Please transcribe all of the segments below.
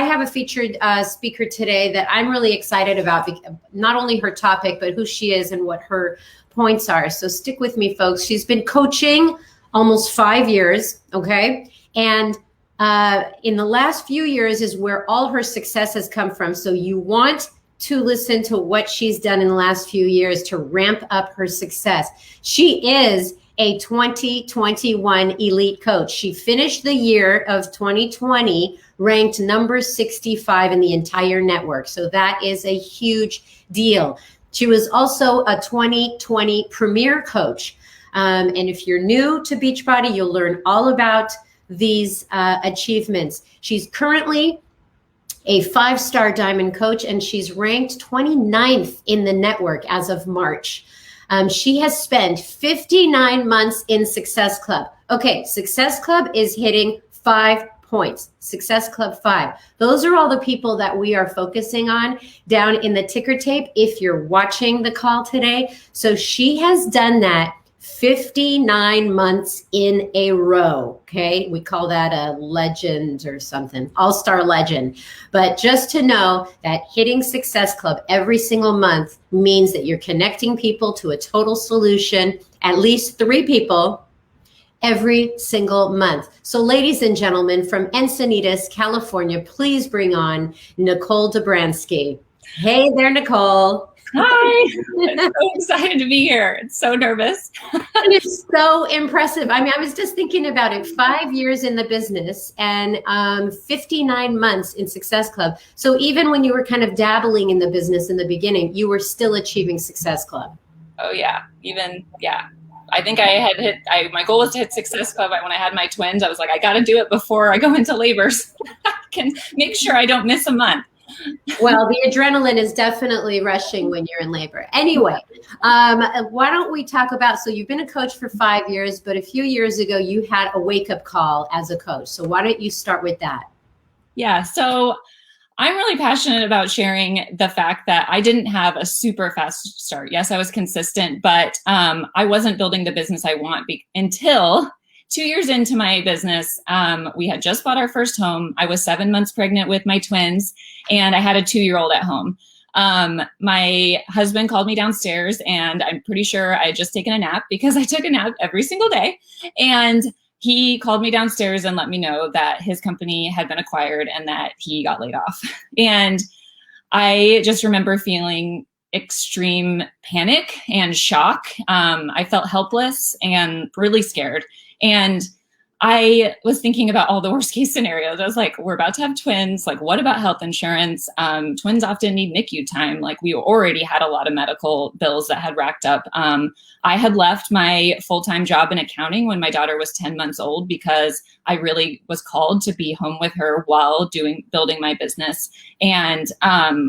I have a featured speaker today that I'm really excited about, not only her topic, but who she is and what her points are. So stick with me, folks. She's been coaching almost 5 years, okay? And in the last few years is where all her success has come from. So you want to listen to what she's done in the last few years to ramp up her success. She is a 2021 Elite Coach. She finished the year of 2020 ranked number 65 in the entire network. So that is a huge deal. She was also a 2020 Premier Coach. And if you're new to Beachbody, you'll learn all about these achievements. She's currently a 5-star diamond coach, and she's ranked 29th in the network as of March. She has spent 59 months in Success Club. Okay, Success Club is hitting 5 points. Success Club 5. Those are all the people that we are focusing on down in the ticker tape if you're watching the call today. So she has done that 59 months in a row, okay? We call that a legend or something, all-star legend. But just to know that hitting Success Club every single month means that you're connecting people to a total solution, at least 3 people every single month. So ladies and gentlemen, from Encinitas, California, please bring on Nicole Dobransky. Hey there, Nicole. Hi, I'm so excited to be here. It's so nervous. It is so impressive. I mean, I was just thinking about it, 5 years in the business and 59 months in Success Club. So even when you were kind of dabbling in the business in the beginning, you were still achieving Success Club. Oh yeah, I think I had hit, my goal was to hit Success Club. When I had my twins, I was like, I got to do it before I go into labor so I can make sure I don't miss a month. Well, the adrenaline is definitely rushing when you're in labor. Anyway, why don't we talk about, so you've been a coach for 5 years, but a few years ago you had a wake-up call as a coach. So why don't you start with that? Yeah, so I'm really passionate about sharing the fact that I didn't have a super fast start. Yes, I was consistent, but I wasn't building the business I want until 2 years into my business. We had just bought our first home. I was 7 months pregnant with my twins, and I had a 2-year-old at home. My husband called me downstairs, and I'm pretty sure I had just taken a nap because I took a nap every single day. And he called me downstairs and let me know that his company had been acquired and that he got laid off. And I just remember feeling extreme panic and shock. I felt helpless and really scared. And I was thinking about all the worst case scenarios. I was like, we're about to have twins. Like, what about health insurance? Twins often need NICU time. Like, we already had a lot of medical bills that had racked up. I had left my full-time job in accounting when my daughter was 10 months old because I really was called to be home with her while building my business. And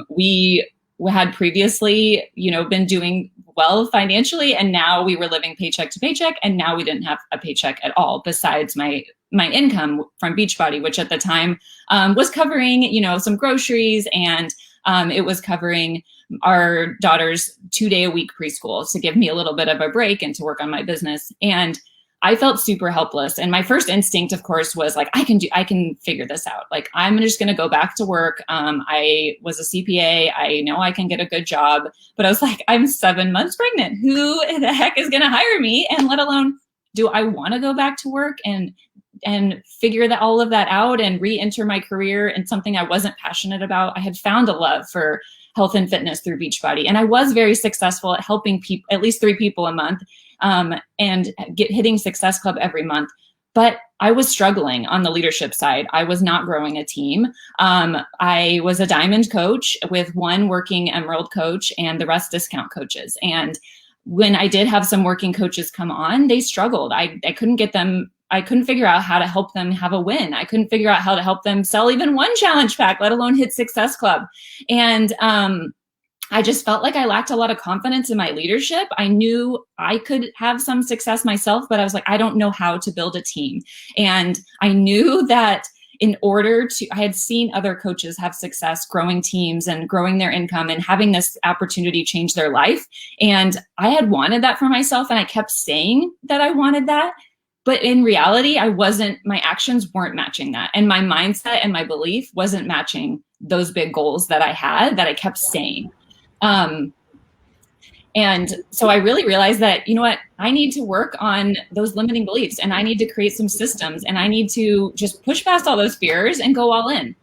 we had previously, been doing well financially, and now we were living paycheck to paycheck, and now we didn't have a paycheck at all besides my income from Beachbody, which at the time was covering, some groceries, and it was covering our daughter's 2-day-a-week preschool to give me a little bit of a break and to work on my business. And I felt super helpless. And my first instinct, of course, was like, I can figure this out. Like, I'm just going to go back to work. I was a CPA. I know I can get a good job, but I was like, I'm 7 months pregnant. Who the heck is going to hire me? And let alone, do I want to go back to work and figure all of that out and re-enter my career in something I wasn't passionate about? I had found a love for health and fitness through Beachbody. And I was very successful at helping people, at least 3 people a month, and hitting Success Club every month. But I was struggling on the leadership side. I was not growing a team. I was a diamond coach with 1 working emerald coach and the rest discount coaches. And when I did have some working coaches come on, they struggled. I couldn't get them. I couldn't figure out how to help them have a win. I couldn't figure out how to help them sell even 1 challenge pack, let alone hit Success Club. And I just felt like I lacked a lot of confidence in my leadership. I knew I could have some success myself, but I was like, I don't know how to build a team. And I knew that I had seen other coaches have success growing teams and growing their income and having this opportunity change their life. And I had wanted that for myself, and I kept saying that I wanted that. But in reality, my actions weren't matching that. And my mindset and my belief wasn't matching those big goals that I had, that I kept saying. And so I really realized that, you know what, I need to work on those limiting beliefs, and I need to create some systems, and I need to just push past all those fears and go all in.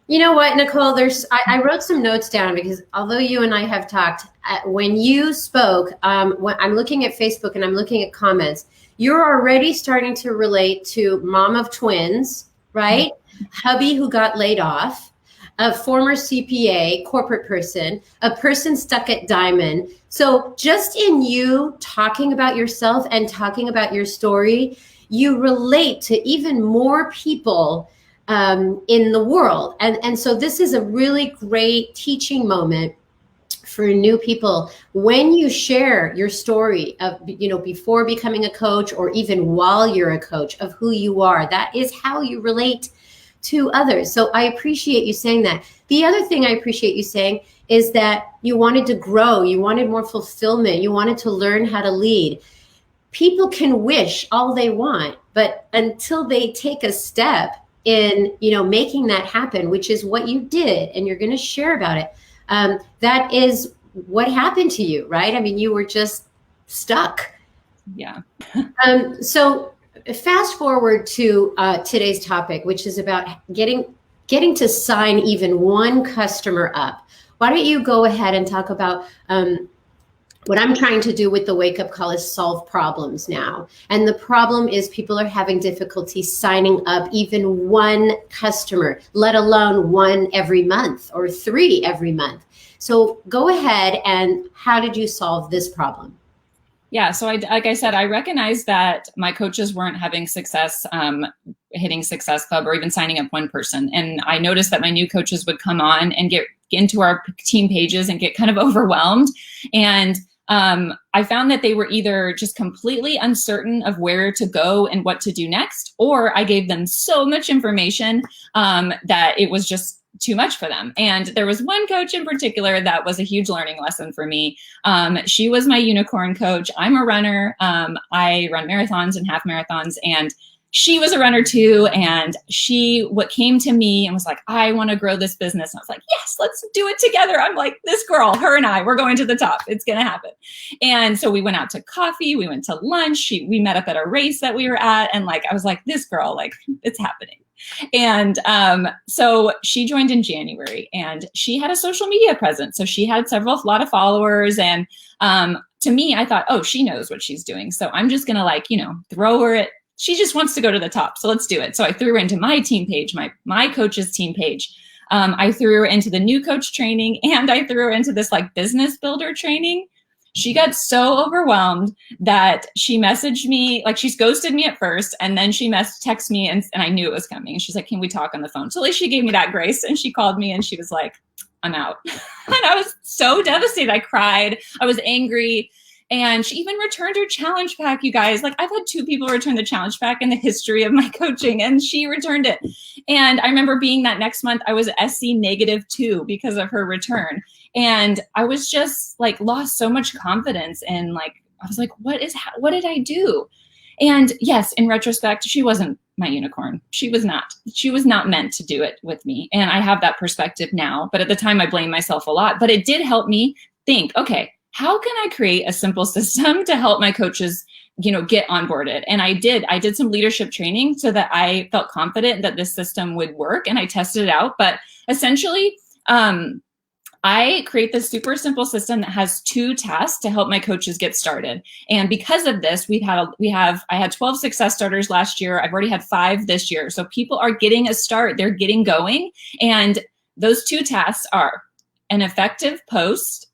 You know what, Nicole, I wrote some notes down, because although you and I have talked, when you spoke, when I'm looking at Facebook and I'm looking at comments, you're already starting to relate to mom of twins, right? Mm-hmm. Hubby who got laid off, a former CPA, corporate person, a person stuck at Diamond. So just in you talking about yourself and talking about your story, you relate to even more people in the world. And so this is a really great teaching moment for new people. When you share your story of, before becoming a coach, or even while you're a coach, of who you are, that is how you relate to others. So I appreciate you saying that. The other thing I appreciate you saying is that you wanted to grow, you wanted more fulfillment, you wanted to learn how to lead. People can wish all they want, but until they take a step in, making that happen, which is what you did, and you're going to share about it. That is what happened to you, right? I mean, you were just stuck. Yeah. So fast forward to today's topic, which is about getting to sign even one customer up. Why don't you go ahead and talk about what I'm trying to do with the wake up call is solve problems now. And the problem is people are having difficulty signing up even one customer, let alone one every month or 3 every month. So go ahead, and how did you solve this problem? Yeah, so like I said, I recognized that my coaches weren't having success hitting Success Club or even signing up one person. And I noticed that my new coaches would come on and get into our team pages and get kind of overwhelmed. And I found that they were either just completely uncertain of where to go and what to do next, or I gave them so much information that it was just too much for them. And there was one coach in particular that was a huge learning lesson for me. She was my unicorn coach. I'm a runner. I run marathons and half marathons, and she was a runner too. And she came to me and was like, I want to grow this business. And I was like, yes, let's do it together. I'm like, this girl, her and I, we're going to the top. It's going to happen. And so we went out to coffee. We went to lunch. We met up at a race that we were at. And I was like, this girl, it's happening. And so she joined in January, and she had a social media presence. So she had a lot of followers. And to me, I thought, oh, she knows what she's doing. So I'm just going to throw her at, she just wants to go to the top. So let's do it. So I threw her into my team page, my coach's team page. I threw her into the new coach training, and I threw her into this business builder training. She got so overwhelmed that she messaged me, she ghosted me at first, and then she texted me, and I knew it was coming. And she's like, can we talk on the phone? So at least she gave me that grace, and she called me and she was like, I'm out. And I was so devastated. I cried. I was angry. And she even returned her challenge pack, you guys. I've had 2 people return the challenge pack in the history of my coaching, and she returned it. And I remember being that next month, I was SC -2 because of her return. And I was just lost so much confidence. And I was like, what did I do? And yes, in retrospect, she wasn't my unicorn. She was not meant to do it with me. And I have that perspective now. But at the time I blamed myself a lot, but it did help me think, okay, how can I create a simple system to help my coaches, get onboarded? And I did some leadership training so that I felt confident that this system would work, and I tested it out. But essentially, I create this super simple system that has 2 tasks to help my coaches get started. And because of this, I had 12 success starters last year. I've already had 5 this year. So people are getting a start, they're getting going. And those 2 tasks are an effective post,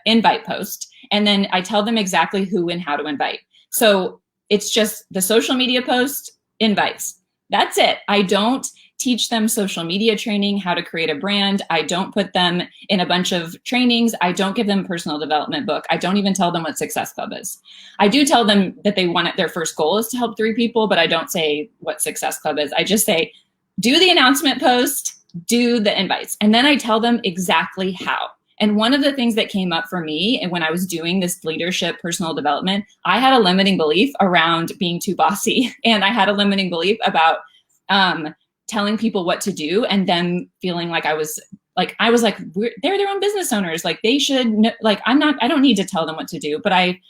invite post, and then I tell them exactly who and how to invite. So it's just the social media post, invites. That's it. I don't teach them social media training, how to create a brand. I don't put them in a bunch of trainings. I don't give them a personal development book. I don't even tell them what Success Club is. I do tell them that their first goal is to help 3 people, but I don't say what Success Club is. I just say, do the announcement post, do the invites. And then I tell them exactly how. And one of the things that came up for me, and when I was doing this leadership personal development, I had a limiting belief around being too bossy. And I had a limiting belief about telling people what to do and them feeling like I was like, they're their own business owners. Like they should know, like, I don't need to tell them what to do. But I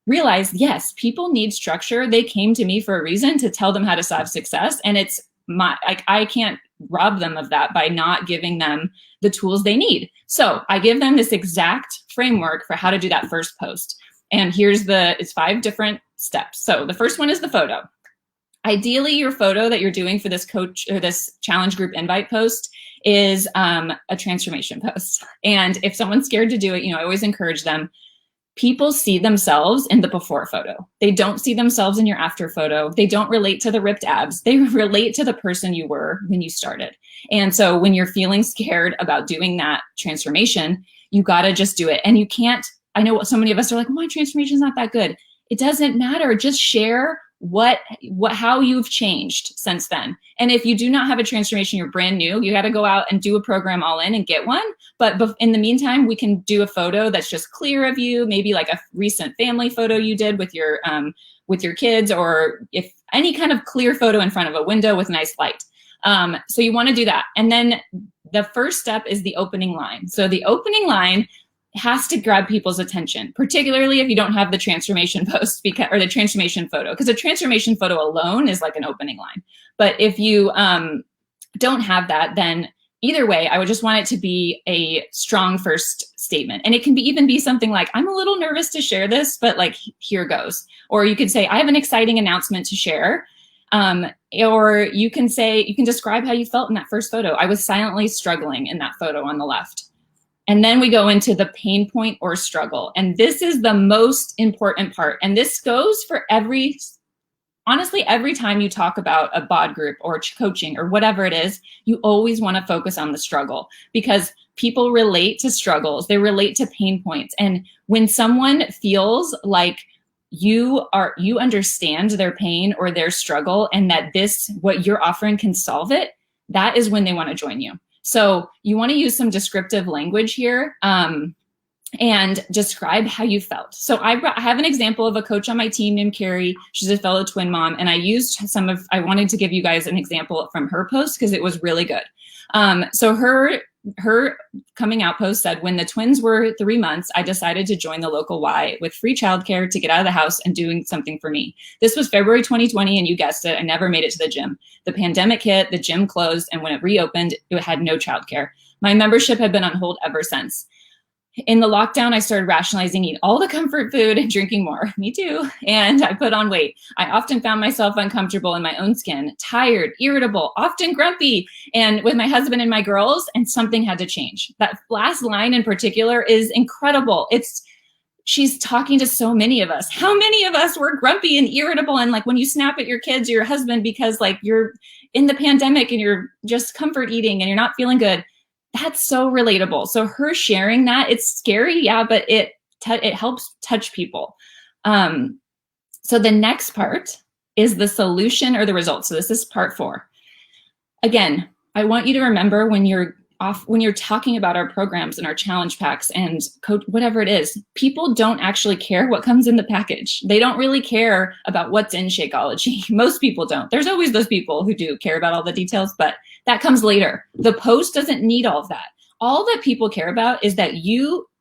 realized, yes, people need structure. They came to me for a reason, to tell them how to have success. And it's I can't rob them of that by not giving them the tools they need. So I give them this exact framework for how to do that first post. And it's 5 different steps. So the first one is the photo. Ideally, your photo that you're doing for this coach or this challenge group invite post is a transformation post. And if someone's scared to do it, I always encourage them. People see themselves in the before photo. They don't see themselves in your after photo. They don't relate to the ripped abs. They relate to the person you were when you started. And so when you're feeling scared about doing that transformation, you got to just do it. And you can't, I know so many of us are like, my transformation is not that good. It doesn't matter. Just share how you've changed since then. And if you do not have a transformation, you're brand new, you got to go out and do a program all in and get one. But in the meantime, we can do a photo that's just clear of you, maybe like a recent family photo you did with your kids, or if any kind of clear photo in front of a window with nice light. So you want to do that. And then the first step is the opening line. So the opening line has to grab people's attention, particularly if you don't have the transformation post or the transformation photo, because a transformation photo alone is like an opening line. But if you don't have that, then either way, I would just want it to be a strong first statement. And it can even be something like, I'm a little nervous to share this, but like, here goes. Or you could say, I have an exciting announcement to share. Or you can describe how you felt in that first photo. I was silently struggling in that photo on the left. And then we go into the pain point or struggle. And this is the most important part. And this goes for honestly, every time you talk about a bod group or coaching or whatever it is, you always want to focus on the struggle, because people relate to struggles. They relate to pain points. And when someone feels like you understand their pain or their struggle, and that what you're offering can solve it, that is when they want to join you. So you want to use some descriptive language here and describe how you felt. So I have an example of a coach on my team named Carrie. She's a fellow twin mom. And I used I wanted to give you guys an example from her post because it was really good. So her coming out post said, when the twins were 3 months, I decided to join the local Y with free childcare to get out of the house and doing something for me. This was February 2020, and you guessed it, I never made it to the gym. The pandemic hit, the gym closed, and when it reopened, it had no childcare. My membership had been on hold ever since. In the lockdown, I started rationalizing eating all the comfort food and drinking more. Me too. And I put on weight. I often found myself uncomfortable in my own skin, tired, irritable, often grumpy, and with my husband and my girls, and something had to change. That last line in particular is incredible. She's talking to so many of us. How many of us were grumpy and irritable, and like when you snap at your kids or your husband because like you're in the pandemic and you're just comfort eating and you're not feeling good? That's so relatable. So her sharing that, it's scary, yeah, but it helps touch people. So the next part is the solution or the result. So this is part 4. Again, I want you to remember when you're talking about our programs and our challenge packs and whatever it is, people don't actually care what comes in the package. They don't really care about what's in Shakeology. Most people don't. There's always those people who do care about all the details, but that comes later. The post doesn't need all of that. All that people care about is that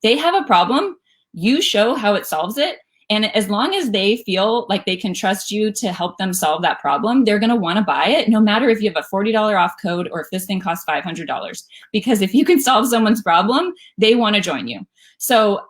they have a problem, you show how it solves it. And as long as they feel like they can trust you to help them solve that problem, they're going to want to buy it, no matter if you have a $40 off code or if this thing costs $500. Because if you can solve someone's problem, they want to join you. So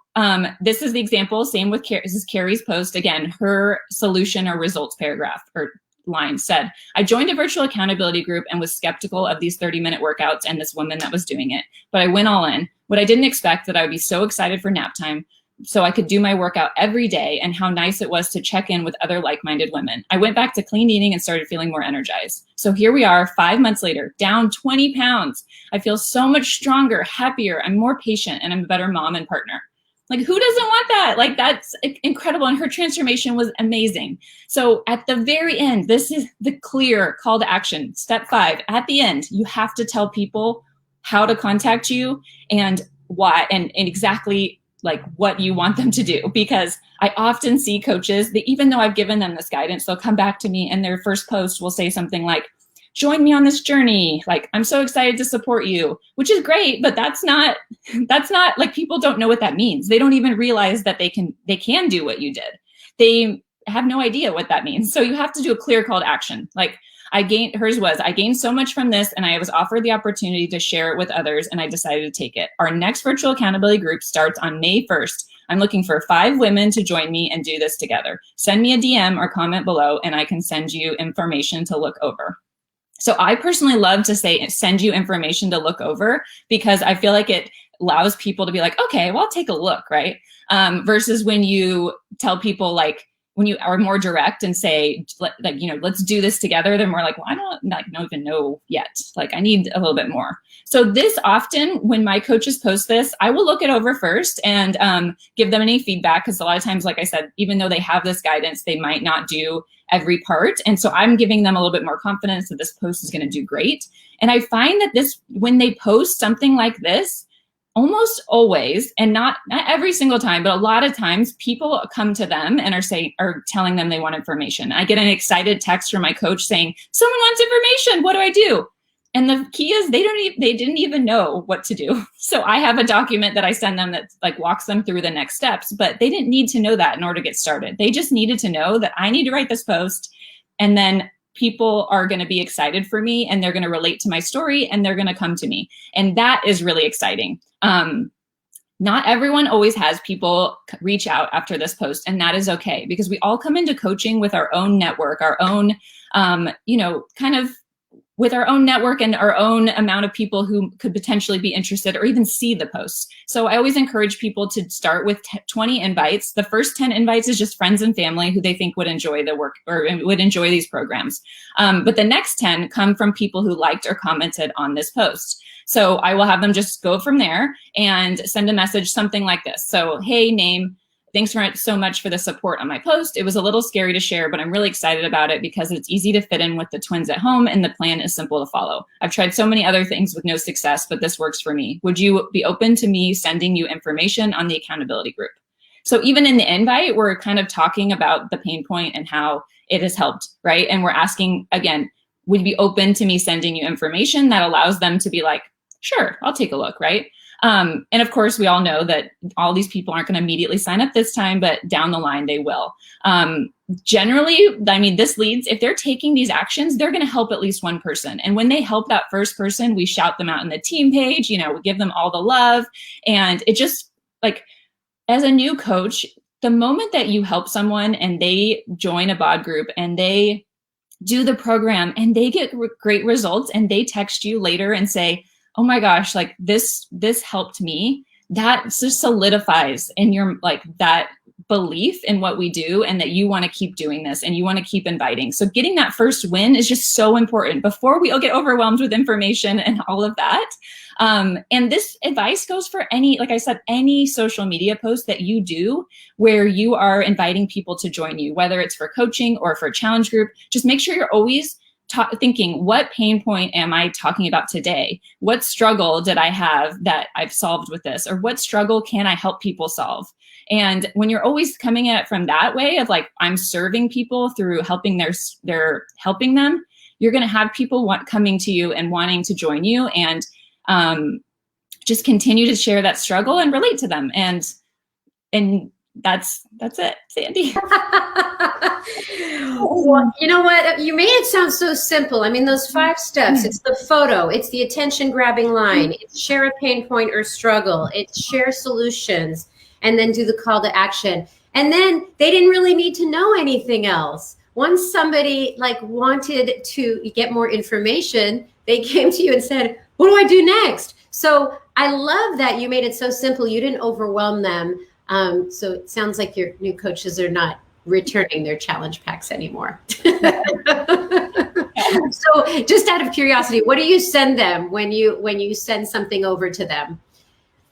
this is the example. Same with this is Carrie's post. Again, her solution or results paragraph or line said, I joined a virtual accountability group and was skeptical of these 30-minute workouts and this woman that was doing it. But I went all in. What I didn't expect, that I would be so excited for nap time so I could do my workout every day, and how nice it was to check in with other like-minded women. I went back to clean eating and started feeling more energized. So here we are 5 months later, down 20 pounds. I feel so much stronger, happier, I'm more patient, and I'm a better mom and partner. Like, who doesn't want that? Like, that's incredible. And her transformation was amazing. So at the very end, this is the clear call to action. Step 5, at the end, you have to tell people how to contact you and why and exactly like what you want them to do. Because I often see coaches that even though I've given them this guidance, they'll come back to me and their first post will say something like, join me on this journey. Like, I'm so excited to support you, which is great, but that's not like, people don't know what that means. They don't even realize that they can do what you did. They have no idea what that means. So you have to do a clear call to action. Like I gained so much from this and I was offered the opportunity to share it with others and I decided to take it. Our next virtual accountability group starts on May 1st. I'm looking for 5 women to join me and do this together. Send me a DM or comment below and I can send you information to look over. So I personally love to say, send you information to look over because I feel like it allows people to be like, okay, well, I'll take a look, right? Versus when you tell people like, when you are more direct and say, like, let's do this together, they're more like, well, I don't even know yet. Like, I need a little bit more. So this often, when my coaches post this, I will look it over first and give them any feedback. Because a lot of times, like I said, even though they have this guidance, they might not do every part. And so I'm giving them a little bit more confidence that this post is going to do great. And I find that when they post something like this, almost always, and not every single time, but a lot of times people come to them and are telling them they want information. I get an excited text from my coach saying, someone wants information. What do I do? And the key is they didn't even know what to do. So I have a document that I send them that like walks them through the next steps, but they didn't need to know that in order to get started. They just needed to know that I need to write this post, and then people are going to be excited for me and they're going to relate to my story and they're going to come to me. And that is really exciting. Not everyone always has people reach out after this post, and that is okay because we all come into coaching with our own network, our own, kind of with our own network and our own amount of people who could potentially be interested or even see the posts. So I always encourage people to start with 20 invites. The first 10 invites is just friends and family who they think would enjoy the work or would enjoy these programs. But the next 10 come from people who liked or commented on this post. So I will have them just go from there and send a message, something like this. So, hey, name, thanks so much for the support on my post. It was a little scary to share, but I'm really excited about it because it's easy to fit in with the twins at home and the plan is simple to follow. I've tried so many other things with no success, but this works for me. Would you be open to me sending you information on the accountability group? So even in the invite, we're kind of talking about the pain point and how it has helped, right? And we're asking, again, would you be open to me sending you information that allows them to be like, sure, I'll take a look, right? And of course, we all know that all these people aren't going to immediately sign up this time, but down the line, they will. Generally, I mean, this leads, if they're taking these actions, they're going to help at least one person. And when they help that first person, we shout them out in the team page, we give them all the love. And it just like, as a new coach, the moment that you help someone and they join a BOD group and they do the program and they get great results and they text you later and say, oh my gosh, like this helped me, that just solidifies in your, like that belief in what we do and that you want to keep doing this and you want to keep inviting. So getting that first win is just so important before we all get overwhelmed with information and all of that. And this advice goes for any, like I said, any social media post that you do where you are inviting people to join you, whether it's for coaching or for a challenge group, just make sure you're always thinking, what pain point am I talking about today? What struggle did I have that I've solved with this? Or what struggle can I help people solve? And when you're always coming at it from that way of like, I'm serving people through helping helping them, you're going to have people coming to you and wanting to join you and just continue to share that struggle and relate to them. And that's it, Sandy. Well, you know what? You made it sound so simple. I mean, those 5 steps, it's the photo, it's the attention grabbing line, it's share a pain point or struggle, it's share solutions, and then do the call to action. And then they didn't really need to know anything else. Once somebody like wanted to get more information, they came to you and said, what do I do next? So I love that you made it so simple. You didn't overwhelm them. So it sounds like your new coaches are not returning their challenge packs anymore. So just out of curiosity, what do you send them when you send something over to them?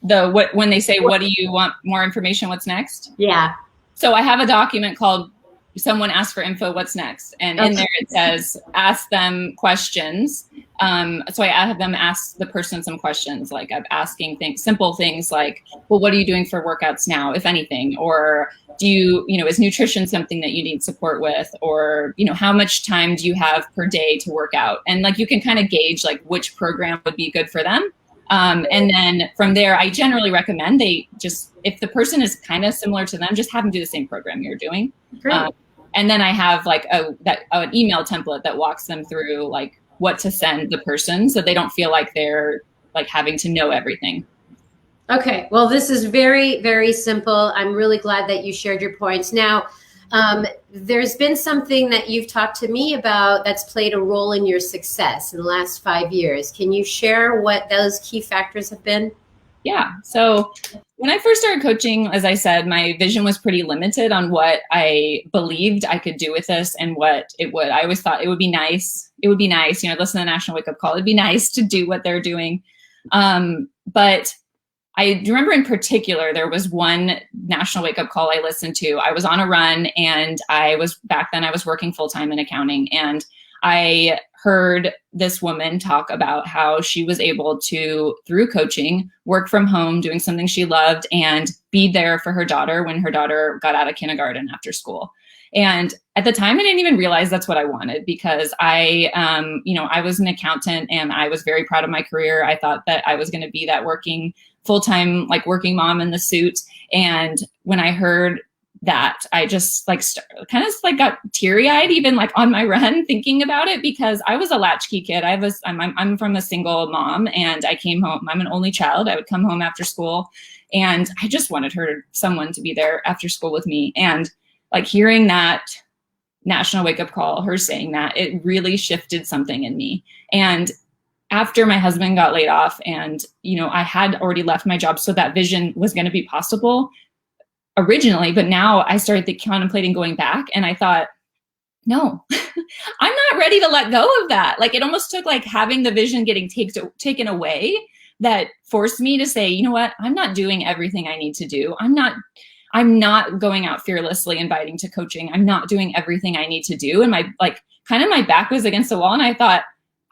When they say, what do you want more information? What's next? Yeah. So I have a document called someone asks for info, what's next? And in there it says, ask them questions. So I have them ask the person some questions, like I'm asking simple things like, well, what are you doing for workouts now, if anything? Or do you, is nutrition something that you need support with? Or, how much time do you have per day to work out? And like, you can kind of gauge like which program would be good for them. And then from there, I generally recommend if the person is kind of similar to them, just have them do the same program you're doing. And then I have like an email template that walks them through like what to send the person so they don't feel like they're like having to know everything. Okay. Well, this is very, very simple. I'm really glad that you shared your points. Now, there's been something that you've talked to me about that's played a role in your success in the last 5 years. Can you share what those key factors have been? Yeah. So when I first started coaching, as I said, my vision was pretty limited on what I believed I could do with this and what it would. I always thought it would be nice. It would be nice, listen to the National Wake Up Call. It'd be nice to do what they're doing. But I remember in particular, there was one National Wake Up Call I listened to. I was on a run and back then I was working full-time in accounting, and I heard this woman talk about how she was able to, through coaching, work from home, doing something she loved, and be there for her daughter when her daughter got out of kindergarten after school. And at the time, I didn't even realize that's what I wanted, because I was an accountant and I was very proud of my career. I thought that I was going to be that full-time, like working mom in the suit. And when I heard that, I just like got teary-eyed, even like on my run thinking about it, because I was a latchkey kid. I'm from a single mom, and I came home. I'm an only child. I would come home after school, and I just wanted someone to be there after school with me. And like hearing that National Wake Up Call, her saying that, it really shifted something in me. And after my husband got laid off, and I had already left my job, so that vision was going to be possible originally, but now I started contemplating going back, and I thought, no, I'm not ready to let go of that. Like, it almost took like having the vision getting taken away that forced me to say, you know what, I'm not doing everything I need to do. I'm not going out fearlessly inviting to coaching. I'm not doing everything I need to do. And my back was against the wall, and I thought,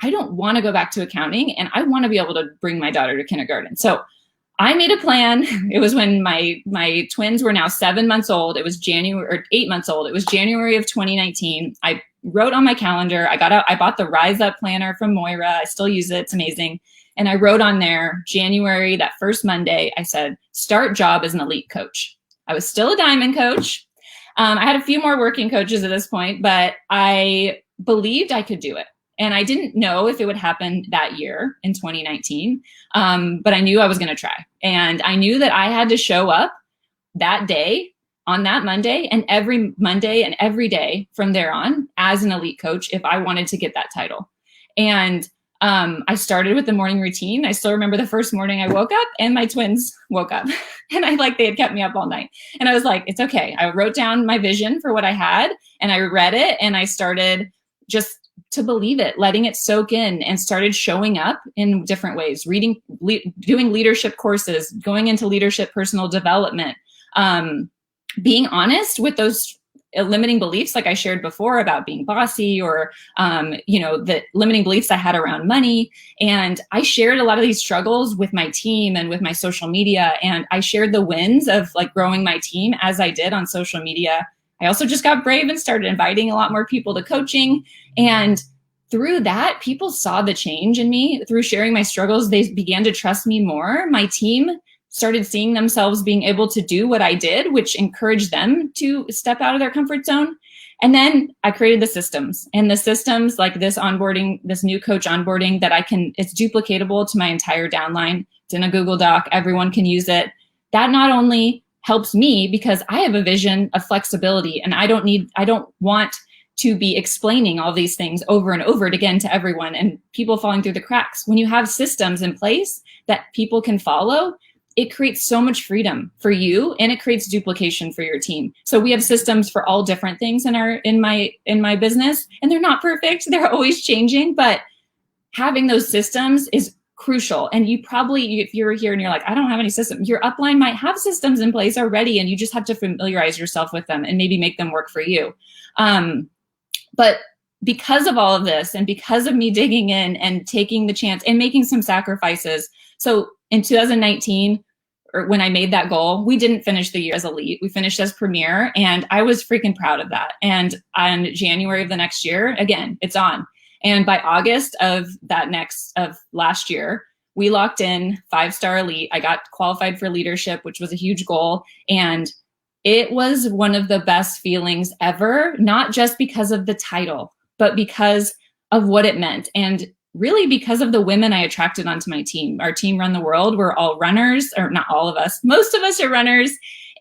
I don't want to go back to accounting, and I want to be able to bring my daughter to kindergarten. So I made a plan. It was when my twins were now 7 months old. It was 8 months old. It was January of 2019. I wrote on my calendar. I bought the Rise Up planner from Moira. I still use it. It's amazing. And I wrote on there, January, that first Monday, I said, start job as an elite coach. I was still a diamond coach. I had a few more working coaches at this point, but I believed I could do it. And I didn't know if it would happen that year in 2019, but I knew I was going to try. And I knew that I had to show up that day, on that Monday, and every Monday and every day from there on as an elite coach if I wanted to get that title. And I started with the morning routine. I still remember the first morning I woke up and my twins woke up, and they had kept me up all night. And I was like, it's okay. I wrote down my vision for what I had, and I read it, and I started just to believe it, letting it soak in, and started showing up in different ways, doing leadership courses, going into leadership personal development, being honest with those limiting beliefs, like I shared before about being bossy, or, the limiting beliefs I had around money. And I shared a lot of these struggles with my team and with my social media. And I shared the wins of like growing my team as I did on social media. I also just got brave and started inviting a lot more people to coaching. And through that, people saw the change in me. Through sharing my struggles, they began to trust me more. My team started seeing themselves being able to do what I did, which encouraged them to step out of their comfort zone. And then I created the systems, and the systems like this onboarding, this new coach onboarding it's duplicatable to my entire downline. It's in a Google Doc. Everyone can use it. That not only helps me because I have a vision of flexibility, and I don't want to be explaining all these things over and over again to everyone and people falling through the cracks. When you have systems in place that people can follow, it creates so much freedom for you, and it creates duplication for your team. So we have systems for all different things in my business, and they're not perfect. They're always changing, but having those systems is crucial. And you probably, if you're here and you're like, I don't have any system, your upline might have systems in place already, and you just have to familiarize yourself with them and maybe make them work for you. But because of all of this, and because of me digging in and taking the chance and making some sacrifices. So in 2019, or when I made that goal, we didn't finish the year as elite. We finished as premier, and I was freaking proud of that. And on January of the next year, again, it's on. And by August of last year, we locked in 5-star elite. I got qualified for leadership, which was a huge goal. And it was one of the best feelings ever, not just because of the title, but because of what it meant. And really because of the women I attracted onto my team. Our team Run the World, we're all runners, or not all of us, most of us are runners.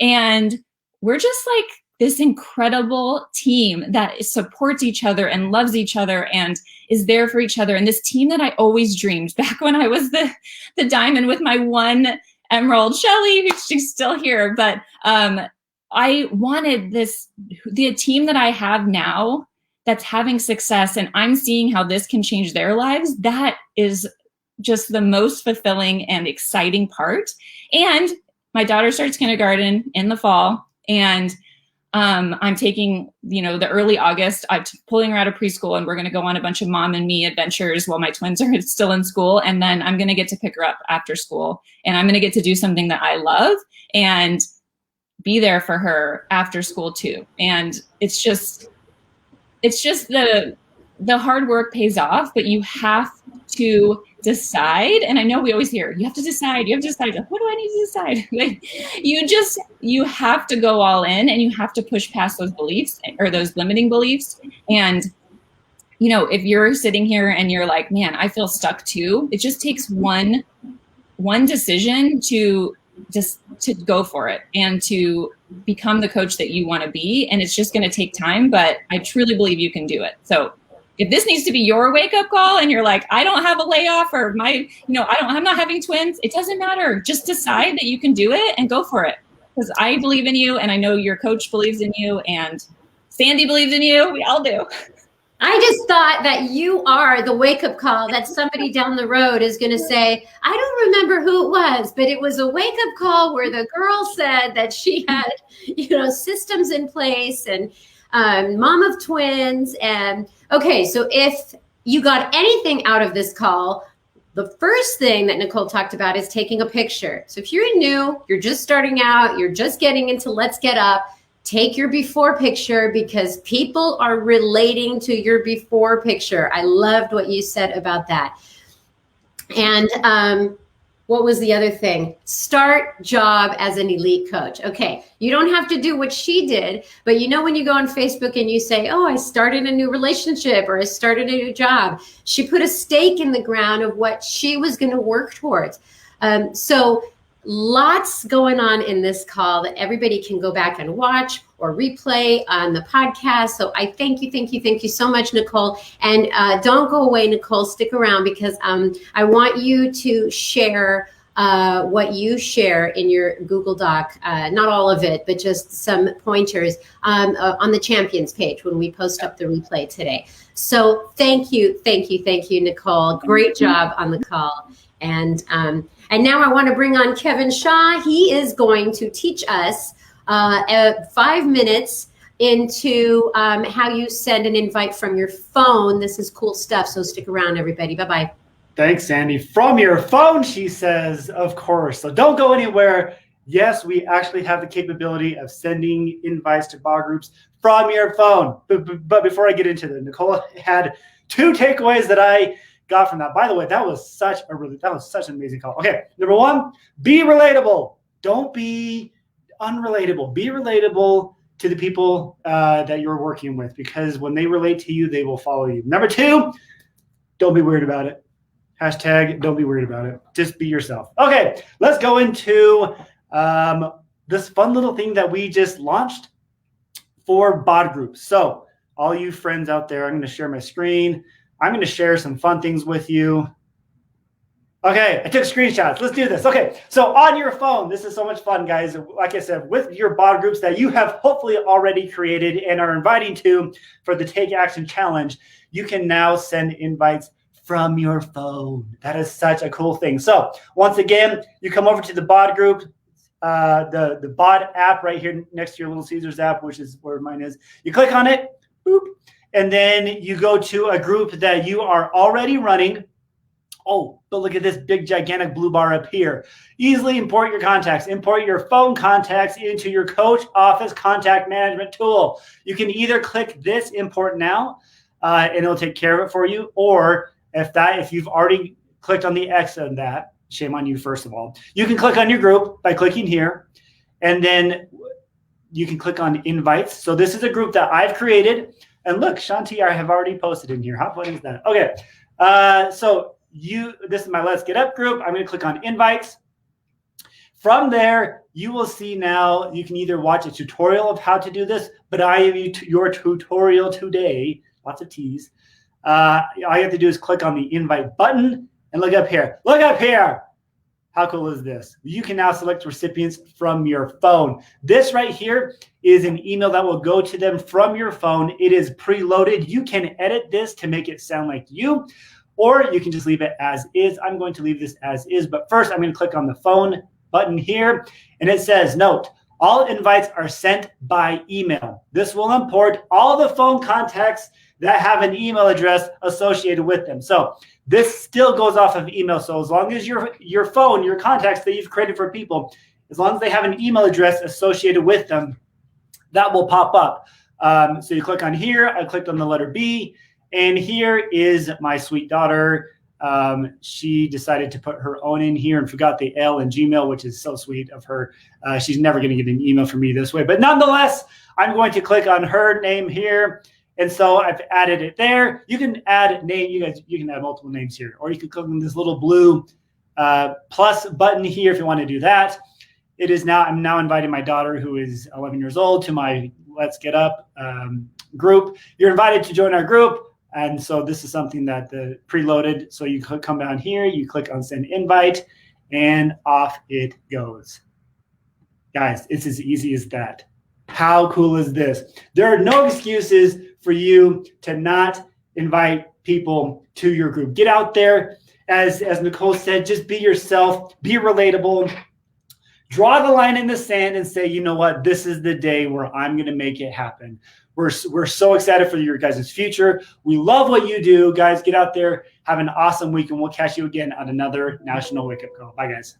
And we're just like this incredible team that supports each other and loves each other and is there for each other. And this team that I always dreamed back when I was the diamond with my one emerald, Shelly, she's still here. But I wanted the team that I have now that's having success, and I'm seeing how this can change their lives. That is just the most fulfilling and exciting part. And my daughter starts kindergarten in the fall, and I'm taking, the early August, I'm pulling her out of preschool, and we're going to go on a bunch of mom and me adventures while my twins are still in school. And then I'm going to get to pick her up after school, and I'm going to get to do something that I love and be there for her after school too. And it's just the hard work pays off, but you have to decide. And I know we always hear, you have to decide. What do I need to decide? You have to go all in, and you have to push past those beliefs or those limiting beliefs. And, if you're sitting here and you're like, man, I feel stuck too, it just takes one decision to go for it and to become the coach that you want to be. And it's just going to take time, but I truly believe you can do it. So if this needs to be your wake up call and you're like, I don't have a layoff, or I'm not having twins, it doesn't matter. Just decide that you can do it and go for it. Because I believe in you, and I know your coach believes in you, and Sandy believes in you. We all do. I just thought that you are the wake-up call that somebody down the road is going to say, I don't remember who it was, but it was a wake-up call where the girl said that she had, systems in place, and mom of twins. And okay, so if you got anything out of this call, the first thing that Nicole talked about is taking a picture. So if you're new, you're just starting out, you're just getting into Let's Get Up, take your before picture, because people are relating to your before picture. I loved what you said about that. And what was the other thing? Start job as an elite coach. Okay, you don't have to do what she did, but when you go on Facebook and you say, oh, I started a new relationship, or I started a new job, she put a stake in the ground of what she was going to work towards. So lots going on in this call that everybody can go back and watch or replay on the podcast. So I thank you so much, Nicole. And don't go away, Nicole. Stick around, because I want you to share what you share in your Google Doc. Not all of it, but just some pointers on the champions page when we post up the replay today. So thank you, Nicole. Great job on the call. And now I want to bring on Kevin Shaw. He is going to teach us 5 minutes into how you send an invite from your phone. This is cool stuff, so stick around, everybody. Bye-bye. Thanks, Sandy. From your phone, she says, of course. So don't go anywhere. Yes, we actually have the capability of sending invites to bar groups from your phone. But before I get into that, Nicole had 2 takeaways that I got from that. By the way, that was such an amazing call. Okay, number 1, be relatable. Don't be unrelatable. Be relatable to the people that you're working with, because when they relate to you, they will follow you. Number 2, don't be weird about it. Hashtag don't be weird about it. Just be yourself. Okay, let's go into this fun little thing that we just launched for bod groups. So all you friends out there, I'm going to share my screen. I'm going to share some fun things with you. Okay, I took screenshots. Let's do this. Okay, so on your phone, this is so much fun, guys. Like I said, with your bod groups that you have hopefully already created and are inviting to for the Take Action Challenge, you can now send invites from your phone. That is such a cool thing. So once again, you come over to the BOD group, the BOD app right here next to your Little Caesars app, which is where mine is. You click on it, boop, and then you go to a group that you are already running. Oh, but look at this big, gigantic blue bar up here. Easily import your contacts. Import your phone contacts into your Coach Office contact management tool. You can either click this import now, and it'll take care of it for you. Or if you've already clicked on the X on that, shame on you, first of all. You can click on your group by clicking here, and then you can click on invites. So this is a group that I've created. And look, Shanti, I have already posted in here. How fun is that? Okay, this is my Let's Get Up group. I'm going to click on invites. From there, you will see now you can either watch a tutorial of how to do this, but I have your tutorial today, lots of T's. All you have to do is click on the invite button and look up here. Look up here. How cool is this? You can now select recipients from your phone. This right here is an email that will go to them from your phone. It is preloaded. You can edit this to make it sound like you, or you can just leave it as is. I'm going to leave this as is, but first I'm going to click on the phone button here, and it says, note, all invites are sent by email. This will import all the phone contacts that have an email address associated with them. So this still goes off of email. So as long as your phone, your contacts that you've created for people, as long as they have an email address associated with them, that will pop up. So you click on here. I clicked on the letter B, and here is my sweet daughter. She decided to put her own in here and forgot the L in Gmail, which is so sweet of her. She's never going to get an email from me this way, but nonetheless, I'm going to click on her name here. And so I've added it there. You can add name. You can add multiple names here, or you can click on this little blue plus button here if you want to do that. I'm now inviting my daughter, who is 11 years old, to my Let's Get Up group. You're invited to join our group. And so this is something that the preloaded. So you come down here, you click on send invite, and off it goes. Guys, it's as easy as that. How cool is this? There are no excuses for you to not invite people to your group. Get out there. As Nicole said, just be yourself, be relatable. Draw the line in the sand and say, you know what, this is the day where I'm going to make it happen. We're so excited for your guys' future. We love what you do. Guys, get out there. Have an awesome week, and we'll catch you again on another National Wake Up Call. Bye, guys.